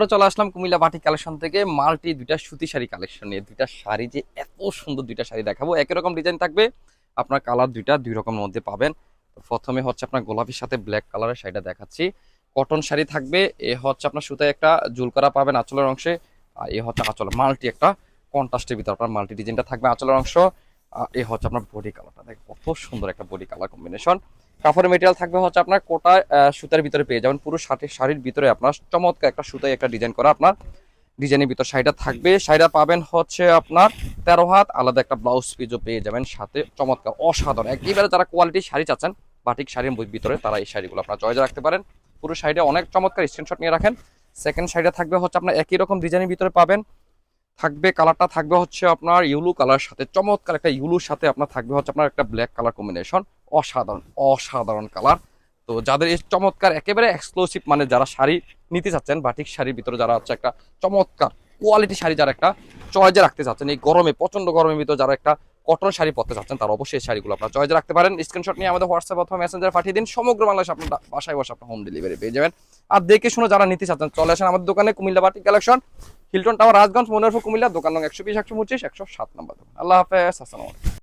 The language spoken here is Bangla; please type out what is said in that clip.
আমরা চলে আসলাম কুমিল্লা বাটিক কালেকশন থেকে মাল্টি দুইটা সুতি শাড়ি কালেকশন নিয়ে। দুইটা শাড়ি যে এত সুন্দর, দুইটা শাড়ি দেখাবো। একই রকম ডিজাইন থাকবে, আপনার কালার দুইটা দুই রকমের মধ্যে পাবেন। তো প্রথমে হচ্ছে আপনার গোলাপির সাথে ব্ল্যাক কালারের শাড়িটা দেখাচ্ছি। কটন শাড়ি থাকবে, এ হচ্ছে আপনার সুতায় একটা জুল করা পাবেন আঁচলের অংশে। আর এ হচ্ছে আঁচল মাল্টি একটা কন্ট্রাস্টের ভিতর আপনার মাল্টি ডিজাইনটা থাকবে আঁচলের অংশ। এ হচ্ছে আপনার বডি কালারটা, দেখেন কত সুন্দর একটা বডি কালার কম্বিনেশন। কাপড়ের মেটেরিয়াল থাকবে হচ্ছে আপনার কোটা সুতার ভিতরে পেয়ে যাবেন। পুরো শাড়ির ভিতরে আপনার চমৎকার একটা সুতায় একটা ডিজাইন করা আপনার ডিজাইনের ভিতর শাড়িটা থাকবে। শাড়িটা পাবেন হচ্ছে আপনার 13 হাত, আলাদা একটা ব্লাউজ পিসও পেয়ে যাবেন সাথে। চমৎকার অসাধারণ, একেবারে যারা কোয়ালিটি শাড়ি চাচ্ছেন বাটিক শাড়ির ভিতরে, তারা এই শাড়িগুলো আপনার চয়েসে রাখতে পারেন। পুরো শাড়িটা অনেক চমৎকার, স্ক্রিনশট নিয়ে রাখেন। সেকেন্ড শাড়িটা থাকবে হচ্ছে আপনার একই রকম ডিজাইনের ভিতরে পাবেন। থাকবে কালারটা থাকবে হচ্ছে আপনার ইউলু কালার সাথে, চমৎকার একটা ইউলুর সাথে আপনার থাকবে হচ্ছে আপনার একটা ব্ল্যাক কালার কম্বিনেশন। অসাধারণ অসাধারণ কালার। তো যাদের এই চমৎকার একেবারে এক্সক্লুসিভ, মানে যারা শাড়ি নিতে চাচ্ছেন বাটিক শাড়ির ভিতরে, যারা হচ্ছে একটা চমৎকার কোয়ালিটি শাড়ি যারা একটা চয়েজে রাখতে চাচ্ছেন এই গরমে, প্রচন্ড গরমের ভিতরে যারা একটা কটন শাড়ি পরতে চাচ্ছেন, তারা অবশ্যই এই শাড়িগুলো আপনার চয়েজে রাখতে পারেন। স্ক্রিনশট নিয়ে আমাদের হোয়াটসঅ্যাপ অথবা মেসেঞ্জার পাঠিয়ে দিন, সমগ্র বাংলাদেশ আপনার বাসায় বসে আপনার হোম ডেলিভারি পেয়ে যাবেন। আর দেখে শুনে যারা নিতে চাচ্ছেন চলে আসেন আমাদের দোকানে, Comilla batik collection, Hilton tower, Rajganj, Monirpur, Comilla. দোকান নং 120, 125, 107 নম্বর। আল্লাহ হাফেজ, আসসালামু আলাইকুম।